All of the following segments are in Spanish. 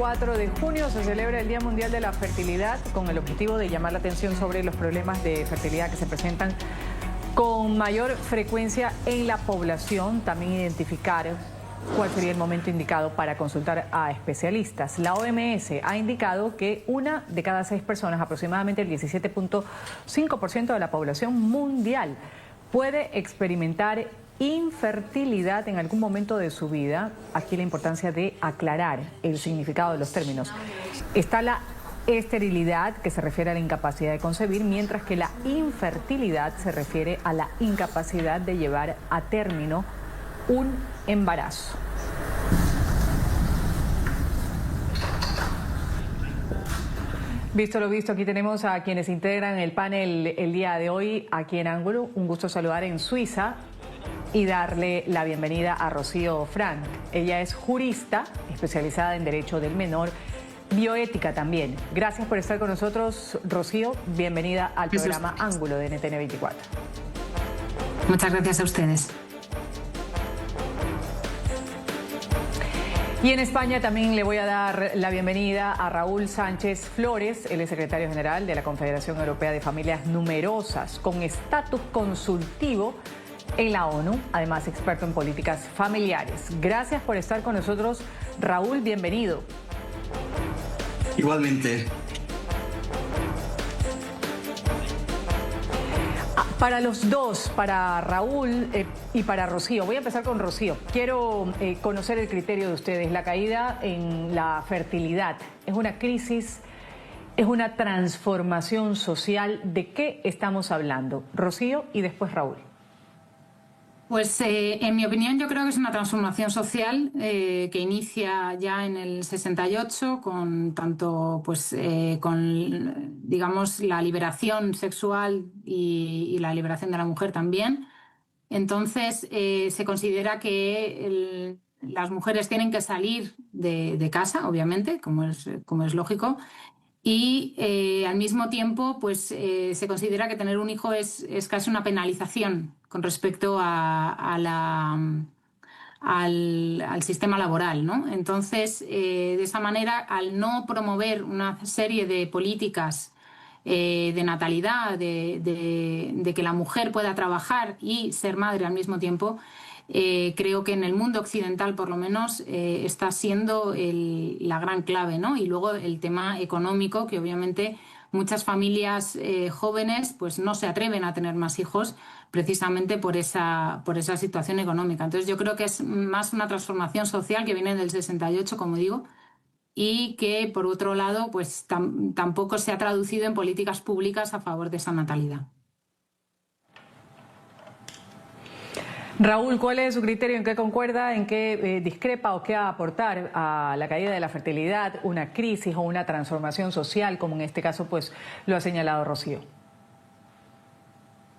4 de junio se celebra el Día Mundial de la Fertilidad con el objetivo de llamar la atención sobre los problemas de fertilidad que se presentan con mayor frecuencia en la población. También identificar cuál sería el momento indicado para consultar a especialistas. La OMS ha indicado que 1 de cada 6 personas, aproximadamente el 17.5% de la población mundial, puede experimentar infertilidad en algún momento de su vida. Aquí la importancia de aclarar el significado de los términos. Está la esterilidad, que se refiere a la incapacidad de concebir, mientras que la infertilidad se refiere a la incapacidad de llevar a término un embarazo. Visto lo visto, aquí tenemos a quienes integran el panel el día de hoy aquí en Ángulo. Un gusto saludar en Suiza y darle la bienvenida a Rocío Frank. Ella es jurista especializada en Derecho del Menor, bioética también. Gracias por estar con nosotros, Rocío. Bienvenida al programa Ángulo de NTN 24. Muchas gracias a ustedes. Y en España también le voy a dar la bienvenida a Raúl Sánchez Flores. Él es secretario general de la Confederación Europea de Familias Numerosas, con estatus consultivo en la ONU, además experto en políticas familiares. Gracias por estar con nosotros, Raúl, bienvenido. Igualmente. Para los dos, para Raúl y para Rocío, voy a empezar con Rocío. Quiero conocer el criterio de ustedes. La caída en la fertilidad es una crisis, es una transformación social. ¿De qué estamos hablando? Rocío y después Raúl. Pues en mi opinión yo creo que es una transformación social que inicia ya en el 68 con tanto con digamos la liberación sexual y la liberación de la mujer también. Entonces se considera que las mujeres tienen que salir de casa, obviamente, como es lógico. Y al mismo tiempo pues se considera que tener un hijo es casi una penalización con respecto al sistema laboral, ¿no? Entonces, de esa manera, al no promover una serie de políticas de natalidad, de que la mujer pueda trabajar y ser madre al mismo tiempo, creo que en el mundo occidental, por lo menos, está siendo la gran clave, ¿no? Y luego el tema económico, que obviamente muchas familias jóvenes pues no se atreven a tener más hijos precisamente por esa situación económica. Entonces yo creo que es más una transformación social que viene del 68, como digo, y que, por otro lado, pues tampoco se ha traducido en políticas públicas a favor de esa natalidad. Raúl, ¿cuál es su criterio? ¿En qué concuerda? ¿En qué discrepa o qué va a aportar a la caída de la fertilidad, una crisis o una transformación social, como en este caso pues lo ha señalado Rocío?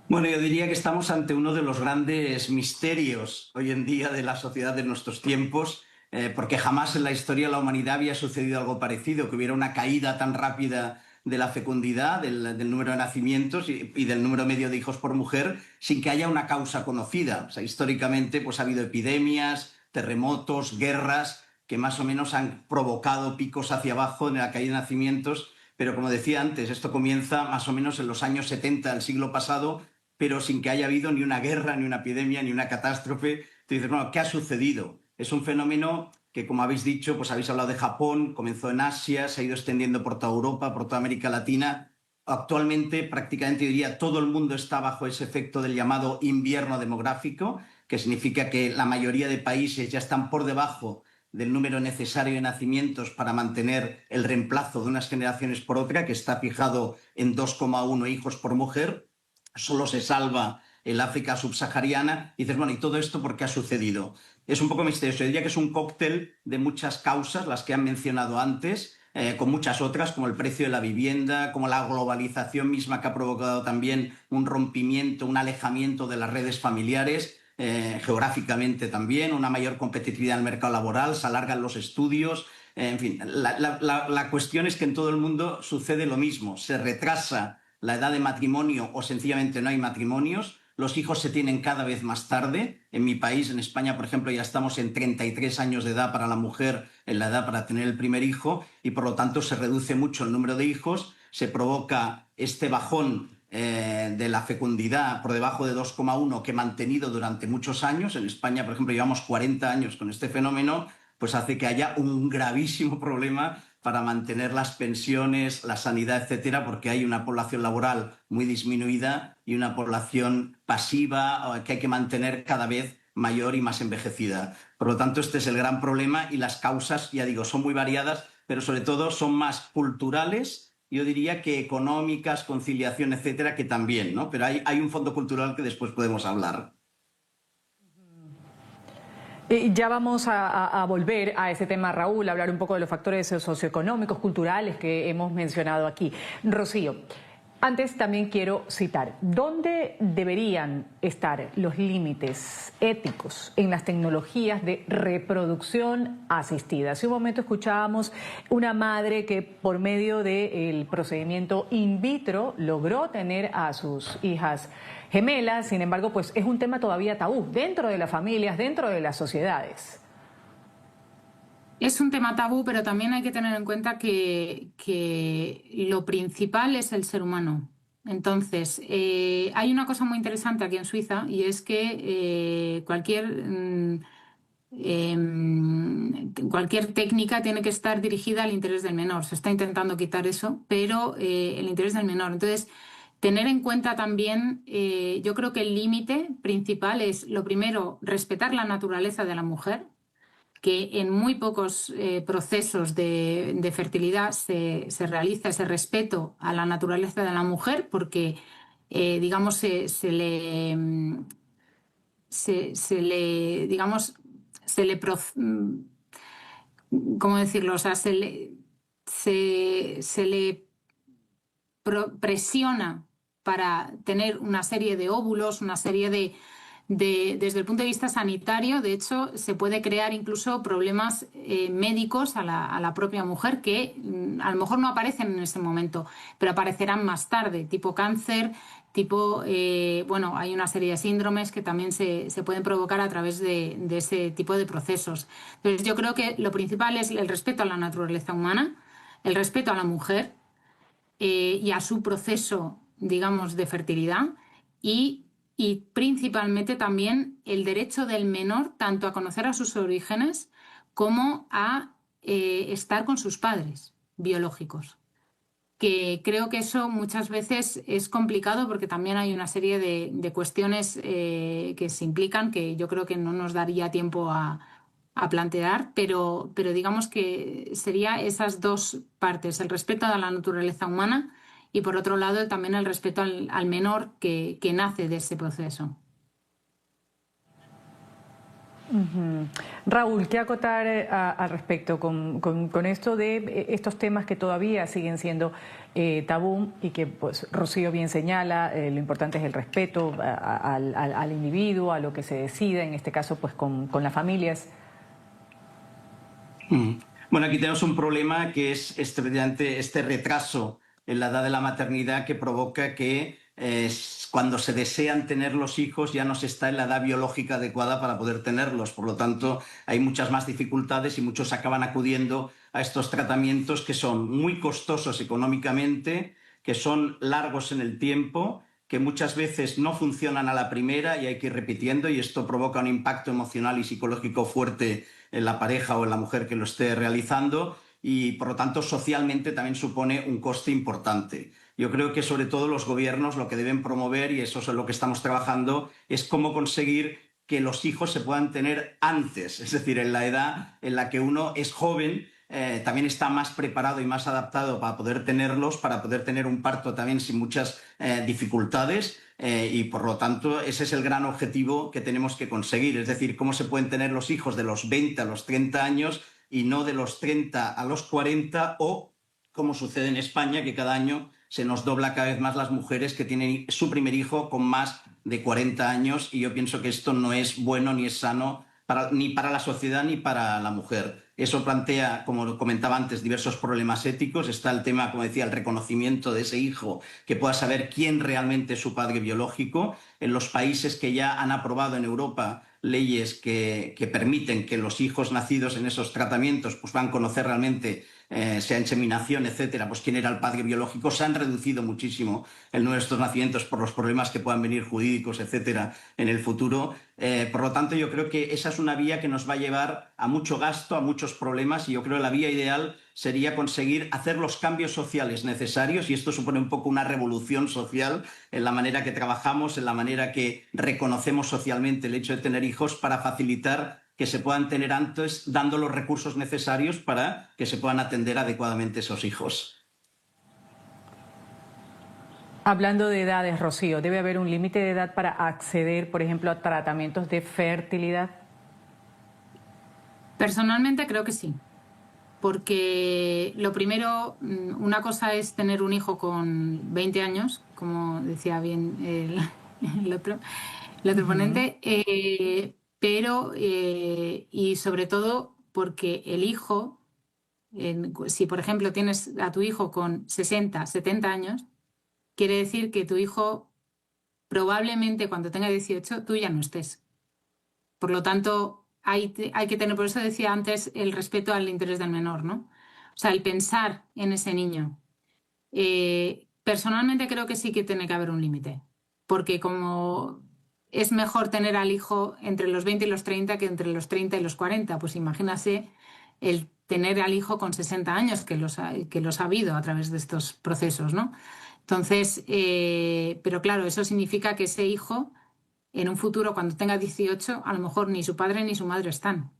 Bueno, yo diría que estamos ante uno de los grandes misterios hoy en día de la sociedad de nuestros tiempos, porque jamás en la historia de la humanidad había sucedido algo parecido, que hubiera una caída tan rápida de la fecundidad, del número de nacimientos y del número medio de hijos por mujer, sin que haya una causa conocida. O sea, históricamente pues, ha habido epidemias, terremotos, guerras, que más o menos han provocado picos hacia abajo en la caída de nacimientos, pero como decía antes, esto comienza más o menos en los años 70 del siglo pasado, pero sin que haya habido ni una guerra, ni una epidemia, ni una catástrofe. Tú dices, bueno, ¿qué ha sucedido? Es un fenómeno que, como habéis dicho, pues habéis hablado de Japón, comenzó en Asia, se ha ido extendiendo por toda Europa, por toda América Latina. Actualmente, prácticamente diría, todo el mundo está bajo ese efecto del llamado invierno demográfico, que significa que la mayoría de países ya están por debajo del número necesario de nacimientos para mantener el reemplazo de unas generaciones por otra, que está fijado en 2,1 hijos por mujer. Solo se salva el África subsahariana. Y dices, bueno, ¿y todo esto por qué ha sucedido? Es un poco misterioso. Yo diría que es un cóctel de muchas causas, las que han mencionado antes, con muchas otras, como el precio de la vivienda, como la globalización misma, que ha provocado también un rompimiento, un alejamiento de las redes familiares, geográficamente también, una mayor competitividad en el mercado laboral, se alargan los estudios. En fin, la cuestión es que en todo el mundo sucede lo mismo. Se retrasa la edad de matrimonio o sencillamente no hay matrimonios. los hijos se tienen cada vez más tarde. En mi país, en España, por ejemplo, ya estamos en 33 años de edad para la mujer, en la edad para tener el primer hijo, y por lo tanto se reduce mucho el número de hijos, se provoca este bajón de la fecundidad por debajo de 2,1 que he mantenido durante muchos años. En España, por ejemplo, llevamos 40 años con este fenómeno, pues hace que haya un gravísimo problema para mantener las pensiones, la sanidad, etcétera, porque hay una población laboral muy disminuida y una población pasiva que hay que mantener cada vez mayor y más envejecida. Por lo tanto, este es el gran problema y las causas, ya digo, son muy variadas, pero sobre todo son más culturales, yo diría, que económicas, conciliación, etcétera, que también, ¿no? Pero hay un fondo cultural que después podemos hablar. Ya vamos a volver a ese tema, Raúl, a hablar un poco de los factores socioeconómicos, culturales que hemos mencionado aquí. Rocío, antes también quiero citar, ¿dónde deberían estar los límites éticos en las tecnologías de reproducción asistida? Hace un momento escuchábamos una madre que por medio del procedimiento in vitro logró tener a sus hijas gemelas, sin embargo, pues es un tema todavía tabú dentro de las familias, dentro de las sociedades. Es un tema tabú, pero también hay que tener en cuenta que lo principal es el ser humano. Entonces, hay una cosa muy interesante aquí en Suiza y es que cualquier técnica tiene que estar dirigida al interés del menor. Se está intentando quitar eso, pero el interés del menor. Entonces, tener en cuenta también, yo creo que el límite principal es, lo primero, respetar la naturaleza de la mujer, que en muy pocos procesos de fertilidad se realiza ese respeto a la naturaleza de la mujer, porque, digamos, ¿cómo decirlo? O sea, se le presiona para tener una serie de óvulos, una serie desde el punto de vista sanitario, de hecho, se puede crear incluso problemas médicos a la propia mujer que a lo mejor no aparecen en ese momento, pero aparecerán más tarde, tipo cáncer, tipo, bueno, hay una serie de síndromes que también se pueden provocar a través de ese tipo de procesos. Entonces, yo creo que lo principal es el respeto a la naturaleza humana, el respeto a la mujer y a su proceso, digamos, de fertilidad y principalmente también el derecho del menor tanto a conocer a sus orígenes como a estar con sus padres biológicos. Que creo que eso muchas veces es complicado porque también hay una serie de cuestiones que se implican que yo creo que no nos daría tiempo a plantear, pero digamos que sería esas dos partes, el respeto a la naturaleza humana y por otro lado también el respeto al menor que nace de ese proceso. Raúl, ¿qué acotar al respecto con esto de estos temas que todavía siguen siendo tabú y que pues Rocío bien señala, lo importante es el respeto al individuo, a lo que se decide, en este caso pues con las familias? Bueno, aquí tenemos un problema que es este retraso en la edad de la maternidad que provoca que cuando se desean tener los hijos ya no se está en la edad biológica adecuada para poder tenerlos. Por lo tanto, hay muchas más dificultades y muchos acaban acudiendo a estos tratamientos que son muy costosos económicamente, que son largos en el tiempo, que muchas veces no funcionan a la primera y hay que ir repitiendo y esto provoca un impacto emocional y psicológico fuerte en la pareja o en la mujer que lo esté realizando y, por lo tanto, socialmente también supone un coste importante. Yo creo que, sobre todo, los gobiernos lo que deben promover, y eso es en lo que estamos trabajando, es cómo conseguir que los hijos se puedan tener antes, es decir, en la edad en la que uno es joven, también está más preparado y más adaptado para poder tenerlos, para poder tener un parto también sin muchas dificultades y por lo tanto ese es el gran objetivo que tenemos que conseguir, es decir, cómo se pueden tener los hijos de los 20 a los 30 años y no de los 30 a los 40 o, como sucede en España, que cada año se nos dobla cada vez más las mujeres que tienen su primer hijo con más de 40 años y yo pienso que esto no es bueno ni es sano ni para la sociedad ni para la mujer. Eso plantea, como comentaba antes, diversos problemas éticos. Está el tema, como decía, el reconocimiento de ese hijo, que pueda saber quién realmente es su padre biológico. En los países que ya han aprobado en Europa leyes que permiten que los hijos nacidos en esos tratamientos pues, van a conocer realmente, sea inseminación, etcétera, pues quién era el padre biológico, se han reducido muchísimo el número de estos nacimientos por los problemas que puedan venir jurídicos, etcétera, en el futuro. Por lo tanto, yo creo que esa es una vía que nos va a llevar a mucho gasto, a muchos problemas, y yo creo que la vía ideal sería conseguir hacer los cambios sociales necesarios, y esto supone un poco una revolución social en la manera que trabajamos, en la manera que reconocemos socialmente el hecho de tener hijos, para facilitar que se puedan tener antes, dando los recursos necesarios para que se puedan atender adecuadamente esos hijos. Hablando de edades, Rocío, ¿debe haber un límite de edad para acceder, por ejemplo, a tratamientos de fertilidad? Personalmente creo que sí, porque lo primero, una cosa es tener un hijo con 20 años, como decía bien el otro ponente, pero, y sobre todo porque el hijo, si por ejemplo tienes a tu hijo con 60, 70 años, quiere decir que tu hijo probablemente cuando tenga 18 tú ya no estés. Por lo tanto, hay que tener, por eso decía antes, el respeto al interés del menor, ¿no? O sea, el pensar en ese niño. Personalmente creo que sí que tiene que haber un límite, porque como es mejor tener al hijo entre los 20 y los 30 que entre los 30 y los 40, pues imagínase el tener al hijo con 60 años, que los ha habido a través de estos procesos, ¿no? Entonces, pero claro, eso significa que ese hijo, en un futuro, cuando tenga 18, a lo mejor ni su padre ni su madre están.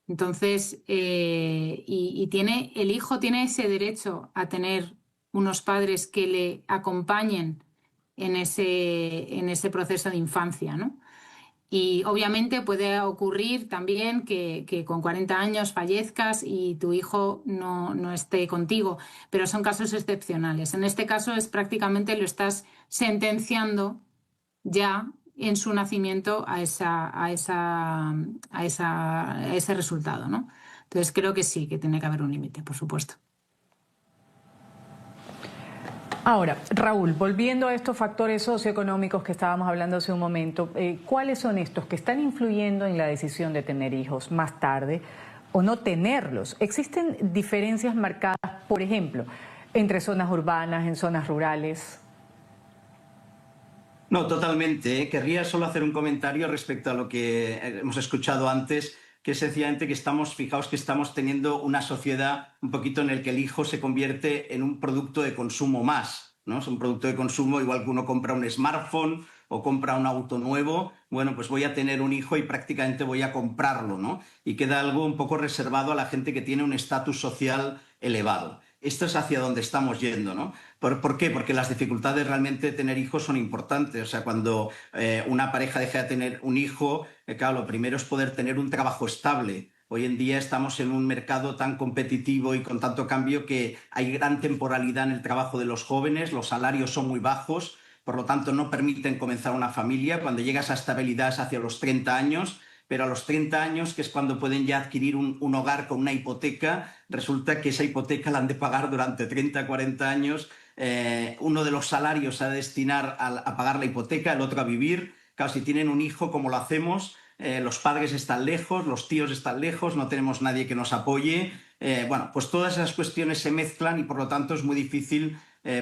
Entonces, el hijo tiene ese derecho a tener unos padres que le acompañen en ese proceso de infancia, ¿no? Y obviamente puede ocurrir también que con 40 años fallezcas y tu hijo no esté contigo, pero son casos excepcionales. En este caso es prácticamente lo estás sentenciando ya en su nacimiento a ese resultado, ¿no? Entonces creo que sí, que tiene que haber un límite, por supuesto. Ahora, Raúl, volviendo a estos factores socioeconómicos que estábamos hablando hace un momento, ¿cuáles son estos que están influyendo en la decisión de tener hijos más tarde o no tenerlos? ¿Existen diferencias marcadas, por ejemplo, entre zonas urbanas, en zonas rurales? No, totalmente. Querría solo hacer un comentario respecto a lo que hemos escuchado antes, que es sencillamente que fijaos que estamos teniendo una sociedad un poquito en el que el hijo se convierte en un producto de consumo más, ¿no? Es un producto de consumo igual que uno compra un smartphone o compra un auto nuevo. Bueno, pues voy a tener un hijo y prácticamente voy a comprarlo, ¿no? Y queda algo un poco reservado a la gente que tiene un estatus social elevado. Esto es hacia donde estamos yendo, ¿no? ¿Por qué? Porque las dificultades realmente de tener hijos son importantes. O sea, cuando una pareja deja de tener un hijo, claro, lo primero es poder tener un trabajo estable. Hoy en día estamos en un mercado tan competitivo y con tanto cambio que hay gran temporalidad en el trabajo de los jóvenes, los salarios son muy bajos, por lo tanto no permiten comenzar una familia. Cuando llegas a estabilidad es hacia los 30 años, pero a los 30 años, que es cuando pueden ya adquirir un hogar con una hipoteca, resulta que esa hipoteca la han de pagar durante 30, 40 años. Uno de los salarios se ha de destinar a pagar la hipoteca, el otro a vivir. Claro, si tienen un hijo, como lo hacemos, los padres están lejos, los tíos están lejos, no tenemos nadie que nos apoye. Bueno, pues todas esas cuestiones se mezclan y por lo tanto es muy difícil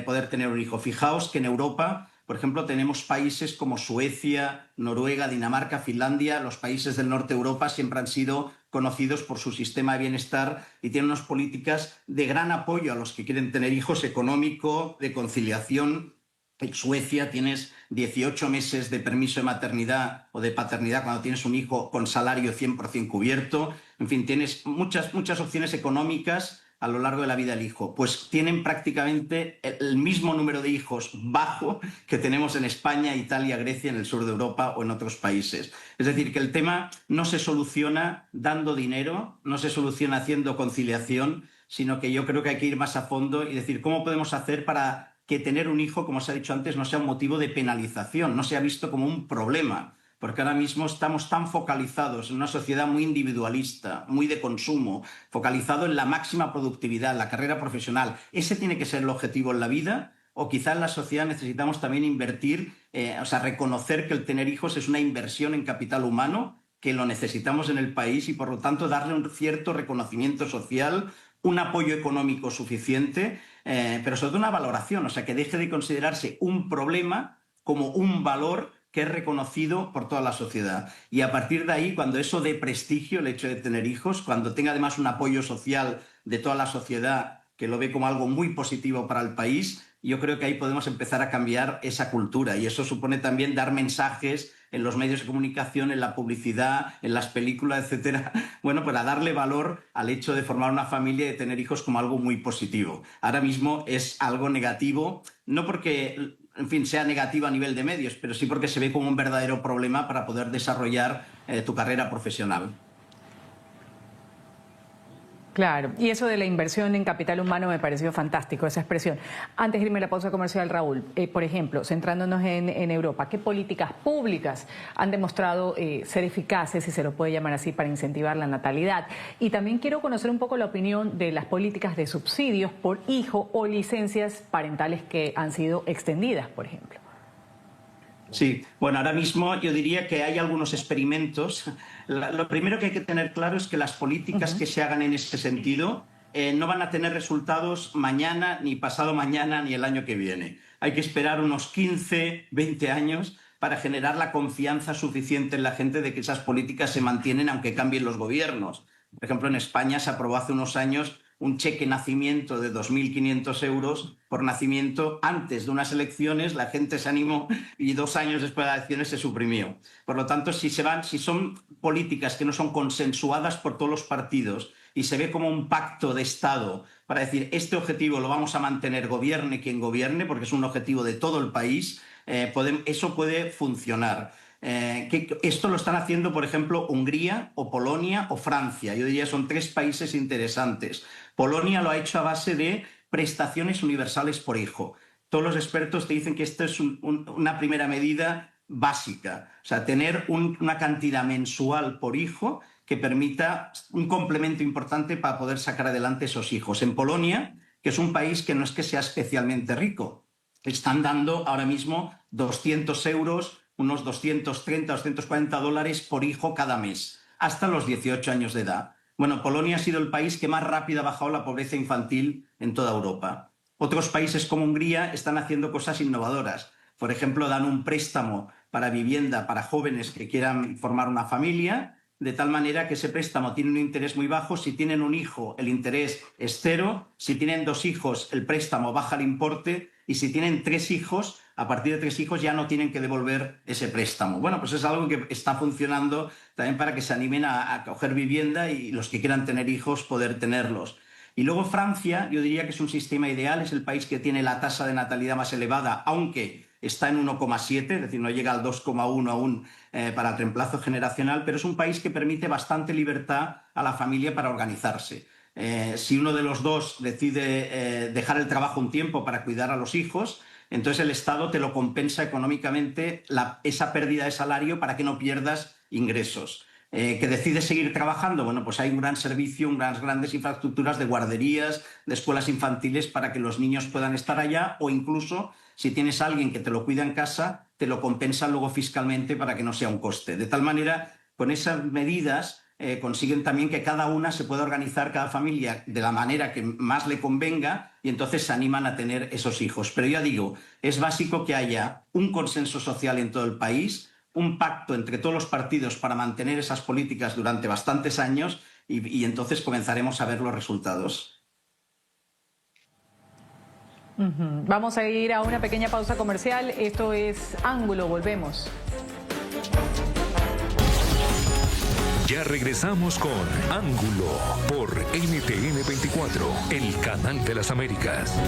poder tener un hijo. Fijaos que en Europa, por ejemplo, tenemos países como Suecia, Noruega, Dinamarca, Finlandia. Los países del norte de Europa siempre han sido conocidos por su sistema de bienestar y tienen unas políticas de gran apoyo a los que quieren tener hijos, económico, de conciliación. En Suecia tienes 18 meses de permiso de maternidad o de paternidad cuando tienes un hijo con salario 100% cubierto. En fin, tienes muchas opciones económicas a lo largo de la vida del hijo. Pues tienen prácticamente el mismo número de hijos bajo que tenemos en España, Italia, Grecia, en el sur de Europa o en otros países. Es decir, que el tema no se soluciona dando dinero, no se soluciona haciendo conciliación, sino que yo creo que hay que ir más a fondo y decir cómo podemos hacer para que tener un hijo, como se ha dicho antes, no sea un motivo de penalización, no sea visto como un problema. porque ahora mismo estamos tan focalizados en una sociedad muy individualista, muy de consumo, focalizado en la máxima productividad, la carrera profesional. ¿Ese tiene que ser el objetivo en la vida? O quizá en la sociedad necesitamos también invertir, reconocer que el tener hijos es una inversión en capital humano, que lo necesitamos en el país y por lo tanto darle un cierto reconocimiento social, un apoyo económico suficiente, pero sobre todo una valoración, o sea, que deje de considerarse un problema como un valor que es reconocido por toda la sociedad. Y a partir de ahí, cuando eso dé prestigio, el hecho de tener hijos, cuando tenga además un apoyo social de toda la sociedad que lo ve como algo muy positivo para el país, yo creo que ahí podemos empezar a cambiar esa cultura. Y eso supone también dar mensajes en los medios de comunicación, en la publicidad, en las películas, etcétera. Bueno, para darle valor al hecho de formar una familia y de tener hijos como algo muy positivo. Ahora mismo es algo negativo, no porque, en fin, sea negativo a nivel de medios, pero sí porque se ve como un verdadero problema para poder desarrollar tu carrera profesional. Claro, y eso de la inversión en capital humano me pareció fantástico, esa expresión. Antes de irme a la pausa comercial, Raúl, por ejemplo, centrándonos en Europa, ¿qué políticas públicas han demostrado ser eficaces, si se lo puede llamar así, para incentivar la natalidad? Y también quiero conocer un poco la opinión de las políticas de subsidios por hijo o licencias parentales que han sido extendidas, por ejemplo. Sí, bueno, ahora mismo yo diría que hay algunos experimentos. Lo primero que hay que tener claro es que las políticas que se hagan en este sentido no van a tener resultados mañana, ni pasado mañana, ni el año que viene. Hay que esperar unos 15, 20 años para generar la confianza suficiente en la gente de que esas políticas se mantienen aunque cambien los gobiernos. Por ejemplo, en España se aprobó hace unos años un cheque nacimiento de 2.500 euros por nacimiento antes de unas elecciones, la gente se animó y 2 años después de las elecciones se suprimió. Por lo tanto, si son políticas que no son consensuadas por todos los partidos y se ve como un pacto de Estado para decir este objetivo lo vamos a mantener gobierne quien gobierne, porque es un objetivo de todo el país, eso puede funcionar. Esto lo están haciendo, por ejemplo, Hungría o Polonia o Francia. Yo diría que son 3 países interesantes. Polonia lo ha hecho a base de prestaciones universales por hijo. Todos los expertos te dicen que esto es una primera medida básica. O sea, tener una cantidad mensual por hijo que permita un complemento importante para poder sacar adelante esos hijos. En Polonia, que es un país que no es que sea especialmente rico, están dando ahora mismo 200 euros, unos 230, 240 dólares por hijo cada mes, hasta los 18 años de edad. Bueno, Polonia ha sido el país que más rápido ha bajado la pobreza infantil en toda Europa. Otros países como Hungría están haciendo cosas innovadoras. Por ejemplo, dan un préstamo para vivienda para jóvenes que quieran formar una familia, de tal manera que ese préstamo tiene un interés muy bajo. Si tienen un hijo, el interés es 0. Si tienen 2 hijos, el préstamo baja el importe. Y si tienen 3 hijos, a partir de 3 hijos ya no tienen que devolver ese préstamo. Bueno, pues es algo que está funcionando también para que se animen a coger vivienda y los que quieran tener hijos poder tenerlos. Y luego Francia, yo diría que es un sistema ideal, es el país que tiene la tasa de natalidad más elevada, aunque está en 1,7, es decir, no llega al 2,1 aún para el reemplazo generacional, pero es un país que permite bastante libertad a la familia para organizarse. Si uno de los dos decide dejar el trabajo un tiempo para cuidar a los hijos, entonces el Estado te lo compensa económicamente esa pérdida de salario para que no pierdas ingresos. Que decides seguir trabajando, bueno, pues hay un gran servicio, unas grandes infraestructuras de guarderías, de escuelas infantiles para que los niños puedan estar allá, o incluso si tienes a alguien que te lo cuida en casa, te lo compensa luego fiscalmente para que no sea un coste. De tal manera, con esas medidas consiguen también que cada una se pueda organizar, cada familia, de la manera que más le convenga, y entonces se animan a tener esos hijos. Pero ya digo, es básico que haya un consenso social en todo el país, un pacto entre todos los partidos para mantener esas políticas durante bastantes años y entonces comenzaremos a ver los resultados. Vamos a ir a una pequeña pausa comercial. Esto es Ángulo, volvemos. Ya regresamos con Ángulo por NTN 24, el canal de las Américas.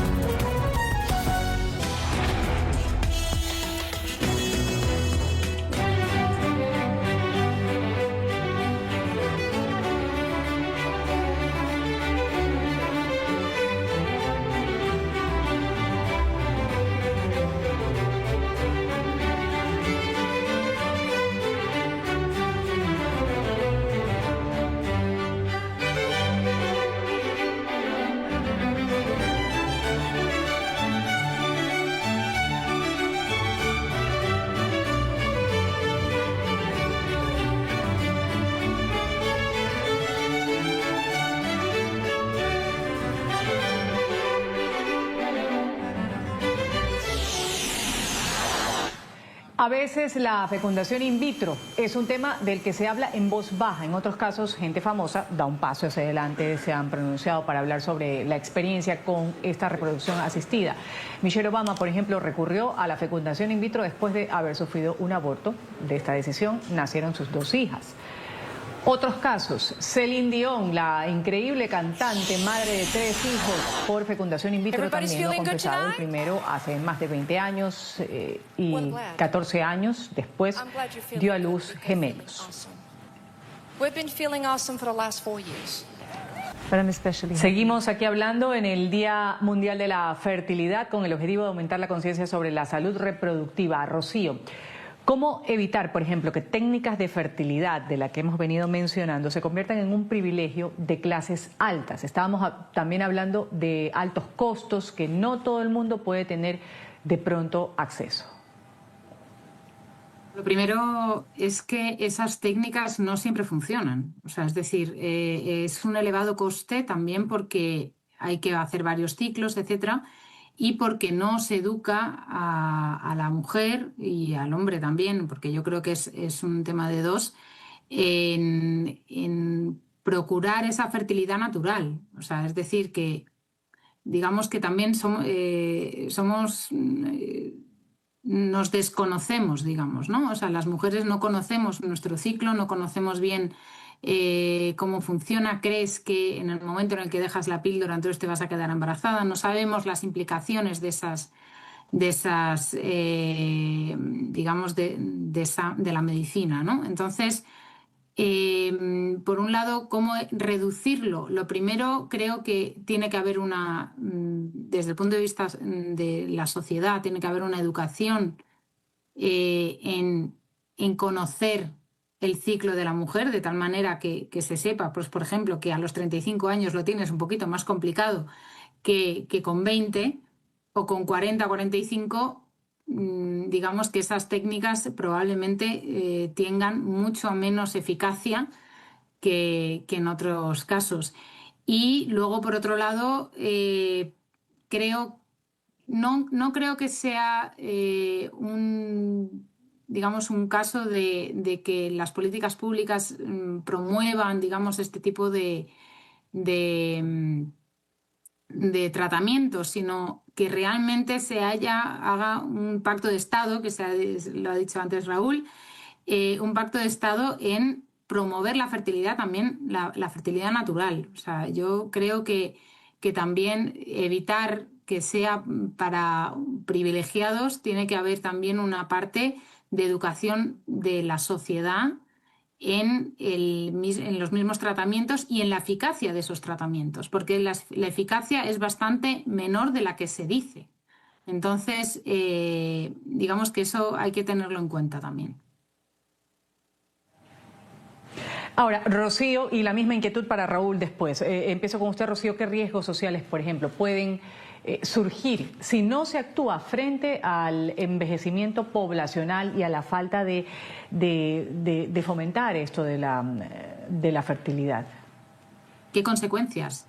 A veces la fecundación in vitro es un tema del que se habla en voz baja. En otros casos, gente famosa da un paso hacia adelante, se han pronunciado para hablar sobre la experiencia con esta reproducción asistida. Michelle Obama, por ejemplo, recurrió a la fecundación in vitro después de haber sufrido un aborto. De esta decisión nacieron sus 2 hijas. Otros casos, Celine Dion, la increíble cantante, madre de 3 hijos por fecundación in vitro, también lo ha confesado. El primero hace más de 20 años y 14 años después dio a luz gemelos. Seguimos aquí hablando en el Día Mundial de la Fertilidad con el objetivo de aumentar la conciencia sobre la salud reproductiva. Rocío, ¿cómo evitar, por ejemplo, que técnicas de fertilidad de la que hemos venido mencionando se conviertan en un privilegio de clases altas? Estábamos también hablando de altos costos que no todo el mundo puede tener de pronto acceso. Lo primero es que esas técnicas no siempre funcionan. O sea, es decir, es un elevado coste también porque hay que hacer varios ciclos, etcétera, y porque no se educa a la mujer y al hombre también, porque yo creo que es un tema de dos, en procurar esa fertilidad natural. O sea, es decir, que digamos que también nos desconocemos, digamos, ¿no? O sea, las mujeres no conocemos nuestro ciclo, no conocemos bien cómo funciona. Crees que en el momento en el que dejas la píldora entonces te vas a quedar embarazada. No sabemos las implicaciones de la medicina, ¿no? Entonces, por un lado, ¿cómo reducirlo? Lo primero, creo que tiene que haber desde el punto de vista de la sociedad, tiene que haber una educación en conocer el ciclo de la mujer, de tal manera que se sepa, pues, por ejemplo, que a los 35 años lo tienes un poquito más complicado que con 20 o con 40, 45. Digamos que esas técnicas probablemente tengan mucho menos eficacia que en otros casos. Y luego, por otro lado, no creo que sea un caso de que las políticas públicas promuevan, digamos, este tipo de tratamientos, sino que realmente haga un pacto de Estado, lo ha dicho antes Raúl, un pacto de Estado en promover la fertilidad también, la fertilidad natural. O sea, yo creo que también evitar que sea para privilegiados, tiene que haber también una parte de educación de la sociedad en los mismos tratamientos y en la eficacia de esos tratamientos, porque la eficacia es bastante menor de la que se dice. Entonces, digamos que eso hay que tenerlo en cuenta también. Ahora, Rocío, y la misma inquietud para Raúl después. Empiezo con usted, Rocío. ¿Qué riesgos sociales, por ejemplo, pueden surgir si no se actúa frente al envejecimiento poblacional y a la falta de fomentar esto de la fertilidad? ¿Qué consecuencias?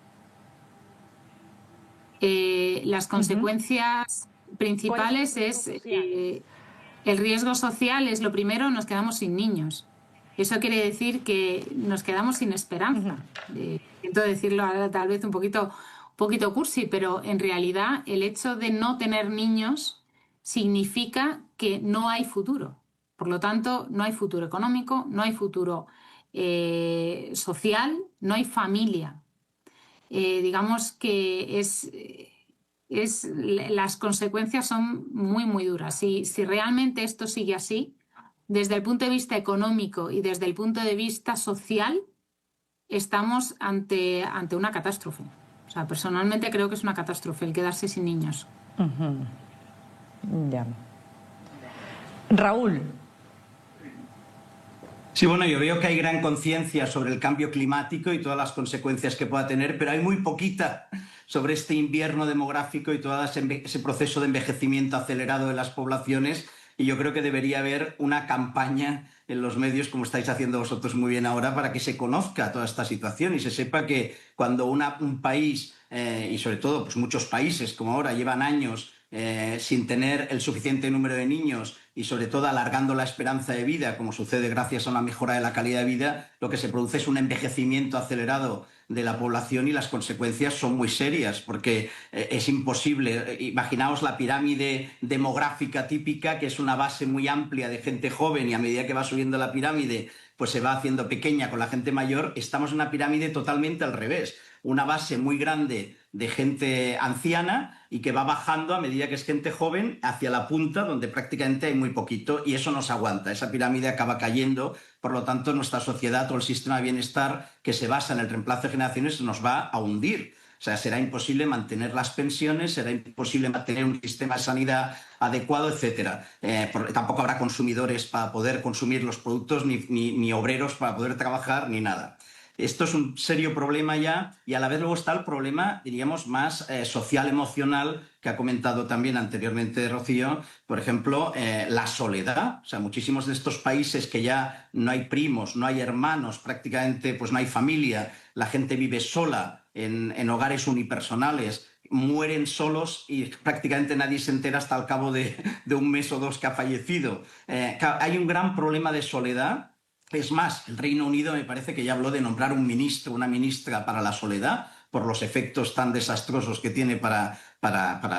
Las consecuencias principales es el riesgo social. Es lo primero, nos quedamos sin niños. Eso quiere decir que nos quedamos sin esperanza. Siento decirlo ahora tal vez un poquito cursi, pero en realidad el hecho de no tener niños significa que no hay futuro. Por lo tanto, no hay futuro económico, no hay futuro social, no hay familia. Digamos que las consecuencias son muy, muy duras. Si realmente esto sigue así, desde el punto de vista económico y desde el punto de vista social, estamos ante una catástrofe. O sea, personalmente creo que es una catástrofe el quedarse sin niños. Ya. Raúl. Sí, bueno, yo veo que hay gran conciencia sobre el cambio climático y todas las consecuencias que pueda tener, pero hay muy poquita sobre este invierno demográfico y todo ese proceso de envejecimiento acelerado de las poblaciones. Y yo creo que debería haber una campaña en los medios, como estáis haciendo vosotros muy bien ahora, para que se conozca toda esta situación y se sepa que cuando un país, y sobre todo pues muchos países como ahora, llevan años sin tener el suficiente número de niños y sobre todo alargando la esperanza de vida, como sucede gracias a una mejora de la calidad de vida, lo que se produce es un envejecimiento acelerado de la población y las consecuencias son muy serias porque es imposible. Imaginaos la pirámide demográfica típica, que es una base muy amplia de gente joven y a medida que va subiendo la pirámide pues se va haciendo pequeña con la gente mayor. Estamos en una pirámide totalmente al revés. Una base muy grande de gente anciana y que va bajando a medida que es gente joven hacia la punta donde prácticamente hay muy poquito y eso no se aguanta, esa pirámide acaba cayendo, por lo tanto nuestra sociedad o el sistema de bienestar que se basa en el reemplazo de generaciones nos va a hundir. O sea, será imposible mantener las pensiones, será imposible mantener un sistema de sanidad adecuado, etcétera. Tampoco habrá consumidores para poder consumir los productos, ni obreros para poder trabajar, ni nada. Esto es un serio problema ya y a la vez luego está el problema, diríamos, más social, emocional, que ha comentado también anteriormente Rocío, por ejemplo, la soledad. O sea, muchísimos de estos países que ya no hay primos, no hay hermanos, prácticamente pues no hay familia, la gente vive sola en hogares unipersonales, mueren solos y prácticamente nadie se entera hasta al cabo de un mes o dos que ha fallecido. Hay un gran problema de soledad. Es más, el Reino Unido me parece que ya habló de nombrar un ministro, una ministra para la soledad, por los efectos tan desastrosos que tiene para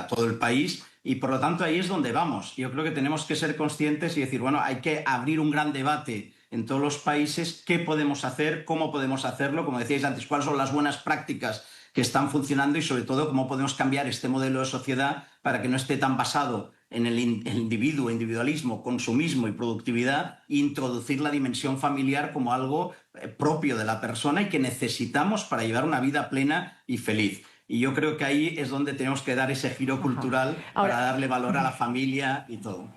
todo el país. Y por lo tanto ahí es donde vamos. Yo creo que tenemos que ser conscientes y decir, bueno, hay que abrir un gran debate en todos los países, qué podemos hacer, cómo podemos hacerlo, como decíais antes, cuáles son las buenas prácticas que están funcionando y sobre todo cómo podemos cambiar este modelo de sociedad para que no esté tan basado en el individuo, individualismo, consumismo y productividad, e introducir la dimensión familiar como algo propio de la persona y que necesitamos para llevar una vida plena y feliz. Y yo creo que ahí es donde tenemos que dar ese giro cultural para darle valor a la familia y todo.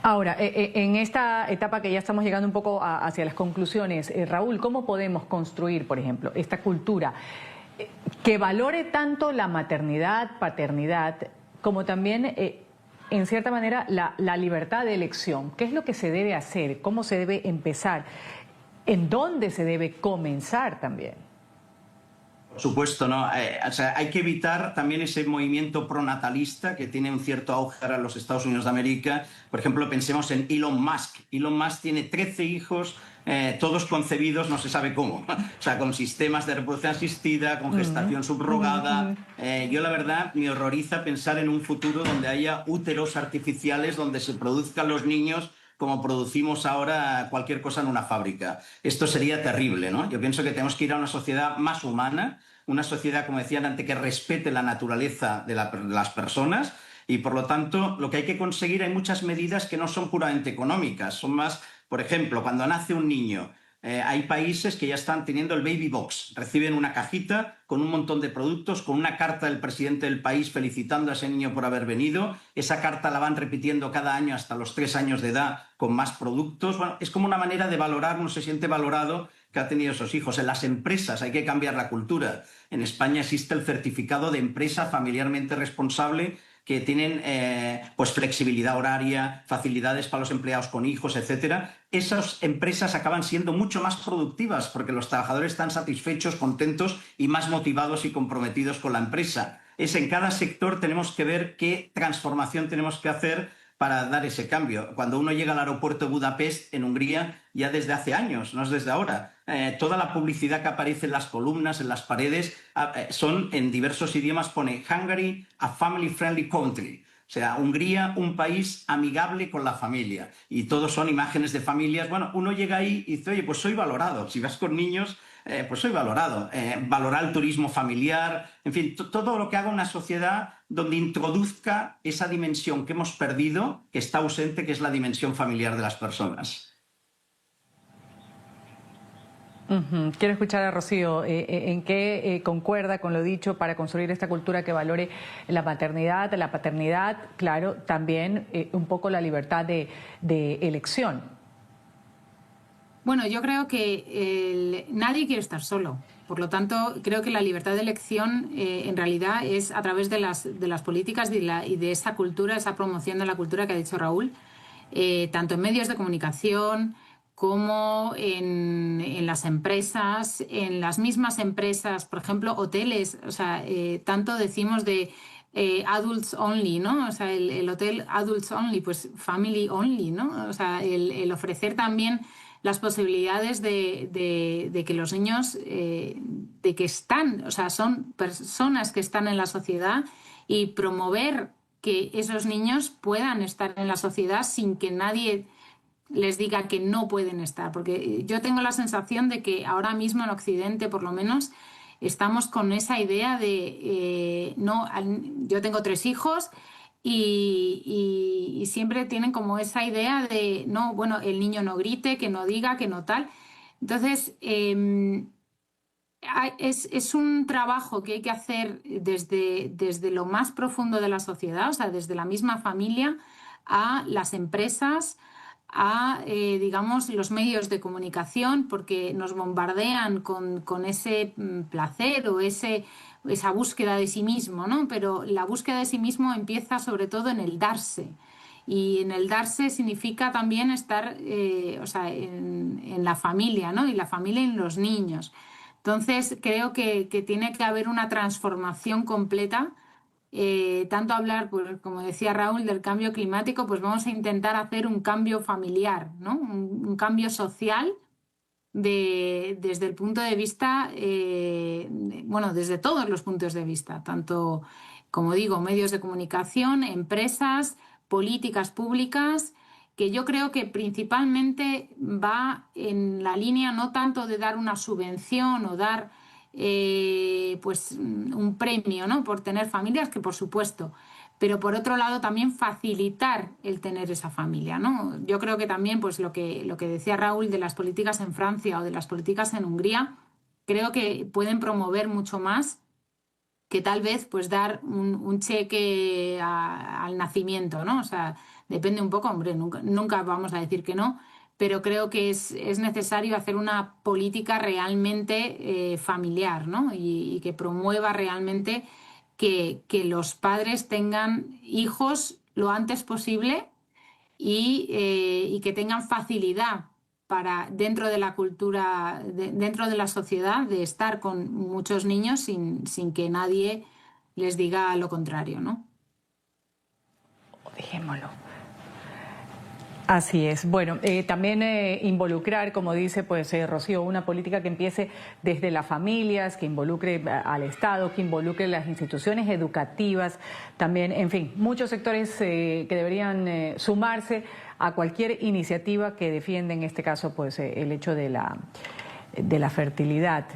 Ahora, en esta etapa que ya estamos llegando un poco hacia las conclusiones, Raúl, ¿cómo podemos construir, por ejemplo, esta cultura que valore tanto la maternidad, paternidad, como también, en cierta manera, la libertad de elección? ¿Qué es lo que se debe hacer? ¿Cómo se debe empezar? ¿En dónde se debe comenzar también? Por supuesto, ¿no? O sea, hay que evitar también ese movimiento pronatalista que tiene un cierto auge ahora en los Estados Unidos de América. Por ejemplo, pensemos en Elon Musk. Elon Musk tiene 13 hijos, todos concebidos no se sabe cómo. O sea, con sistemas de reproducción asistida, con gestación subrogada. Yo, la verdad, me horroriza pensar en un futuro donde haya úteros artificiales, donde se produzcan los niños como producimos ahora cualquier cosa en una fábrica. Esto sería terrible, ¿no? Yo pienso que tenemos que ir a una sociedad más humana, una sociedad, como decían antes, que respete la naturaleza de las personas y, por lo tanto, lo que hay que conseguir, hay muchas medidas que no son puramente económicas, son más, por ejemplo, cuando nace un niño, hay países que ya están teniendo el baby box, reciben una cajita con un montón de productos, con una carta del presidente del país felicitando a ese niño por haber venido. Esa carta la van repitiendo cada año hasta los 3 años de edad con más productos. Bueno, es como una manera de valorar, uno se siente valorado que ha tenido esos hijos. En las empresas hay que cambiar la cultura. En España existe el certificado de empresa familiarmente responsable, que tienen pues flexibilidad horaria, facilidades para los empleados con hijos, etcétera. Esas empresas acaban siendo mucho más productivas porque los trabajadores están satisfechos, contentos y más motivados y comprometidos con la empresa. En cada sector tenemos que ver qué transformación tenemos que hacer para dar ese cambio. Cuando uno llega al aeropuerto de Budapest, en Hungría, ya desde hace años, no es desde ahora, toda la publicidad que aparece en las columnas, en las paredes, son en diversos idiomas, pone Hungary, a family friendly country. O sea, Hungría, un país amigable con la familia. Y todos son imágenes de familias. Bueno, uno llega ahí y dice, oye, pues soy valorado. Si vas con niños, pues soy valorado. Valorar el turismo familiar, en fin, todo lo que haga una sociedad donde introduzca esa dimensión que hemos perdido, que está ausente, que es la dimensión familiar de las personas. Quiero escuchar a Rocío, ¿en qué concuerda con lo dicho para construir esta cultura que valore la maternidad, la paternidad, claro, también un poco la libertad de elección? Bueno, yo creo que nadie quiere estar solo. Por lo tanto, creo que la libertad de elección en realidad es a través de las políticas y de esa cultura, esa promoción de la cultura que ha dicho Raúl, tanto en medios de comunicación como en las empresas, en las mismas empresas, por ejemplo, hoteles. O sea, tanto decimos de adults only, ¿no? O sea, el hotel adults only, pues family only, ¿no? O sea, el ofrecer también las posibilidades de que los niños, de que están, o sea, son personas que están en la sociedad, y promover que esos niños puedan estar en la sociedad sin que nadie les diga que no pueden estar. Porque yo tengo la sensación de que ahora mismo en Occidente, por lo menos, estamos con esa idea de, no, yo tengo 3 hijos y siempre tienen como esa idea de, no, bueno, el niño no grite, que no diga, que no tal. Entonces, es un trabajo que hay que hacer desde lo más profundo de la sociedad, o sea, desde la misma familia a las empresas, a, digamos, los medios de comunicación, porque nos bombardean con ese placer o esa búsqueda de sí mismo, ¿no? Pero la búsqueda de sí mismo empieza sobre todo en el darse. Y en el darse significa también estar, o sea, en la familia, ¿no? Y la familia en los niños. Entonces, creo que tiene que haber una transformación completa. Tanto hablar, pues, como decía Raúl, del cambio climático, pues vamos a intentar hacer un cambio familiar, ¿no? Un cambio social desde el punto de vista, bueno, desde todos los puntos de vista, tanto, como digo, medios de comunicación, empresas, políticas públicas, que yo creo que principalmente va en la línea no tanto de dar una subvención o dar pues un premio, ¿no?, por tener familias, que por supuesto, pero por otro lado también facilitar el tener esa familia, ¿no? Yo creo que también, pues lo que decía Raúl de las políticas en Francia o de las políticas en Hungría, creo que pueden promover mucho más que tal vez pues dar un cheque al nacimiento, ¿no? O sea, depende un poco, hombre, nunca vamos a decir que no, pero creo que es necesario hacer una política realmente familiar, ¿no? Y que promueva realmente que los padres tengan hijos lo antes posible y que tengan facilidad para, dentro de la cultura, dentro de la sociedad, de estar con muchos niños sin que nadie les diga lo contrario, ¿no? Dejémoslo. Así es. Bueno, también involucrar, como dice pues Rocío, una política que empiece desde las familias, que involucre al Estado, que involucre las instituciones educativas, también, en fin, muchos sectores que deberían sumarse a cualquier iniciativa que defienda, en este caso, pues el hecho de la fertilidad,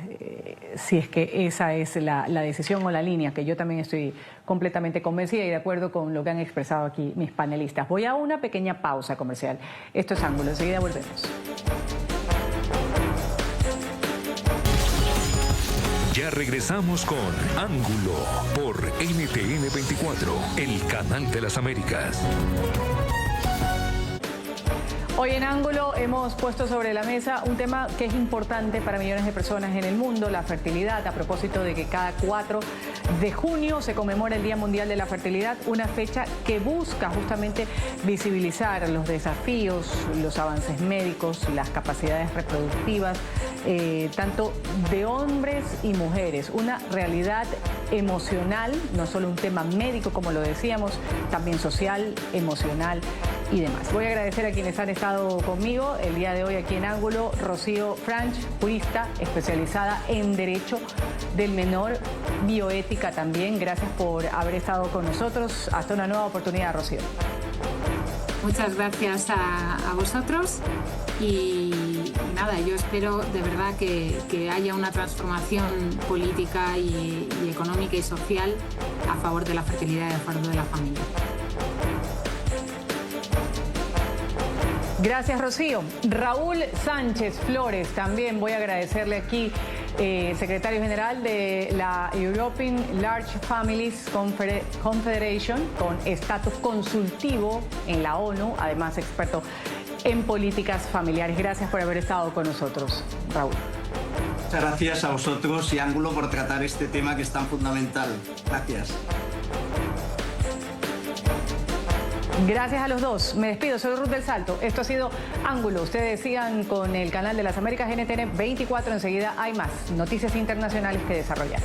si es que esa es la decisión o la línea, que yo también estoy completamente convencida y de acuerdo con lo que han expresado aquí mis panelistas. Voy a una pequeña pausa comercial. Esto es Ángulo, enseguida volvemos. Ya regresamos con Ángulo por NTN 24, el canal de las Américas. Hoy en Ángulo hemos puesto sobre la mesa un tema que es importante para millones de personas en el mundo, la fertilidad, a propósito de que cada 4 de junio se conmemora el Día Mundial de la Fertilidad, una fecha que busca justamente visibilizar los desafíos, los avances médicos, las capacidades reproductivas, tanto de hombres y mujeres, una realidad emocional, no solo un tema médico como lo decíamos, también social, emocional y demás. Voy a agradecer a quienes han estado conmigo el día de hoy aquí en Ángulo. Rocío Franch, jurista especializada en Derecho del Menor, bioética también. Gracias por haber estado con nosotros. Hasta una nueva oportunidad, Rocío. Muchas gracias a vosotros y nada, yo espero de verdad que haya una transformación política y económica y social a favor de la fertilidad y a favor de la familia. Gracias, Rocío. Raúl Sánchez Flores, también voy a agradecerle aquí, secretario general de la European Large Families Confederation, con estatus consultivo en la ONU, además experto en políticas familiares. Gracias por haber estado con nosotros, Raúl. Muchas gracias a vosotros y Ángulo por tratar este tema que es tan fundamental. Gracias. Gracias a los dos. Me despido, soy Ruth del Salto. Esto ha sido Ángulo. Ustedes sigan con el canal de las Américas NTN 24. Enseguida hay más noticias internacionales que desarrollar.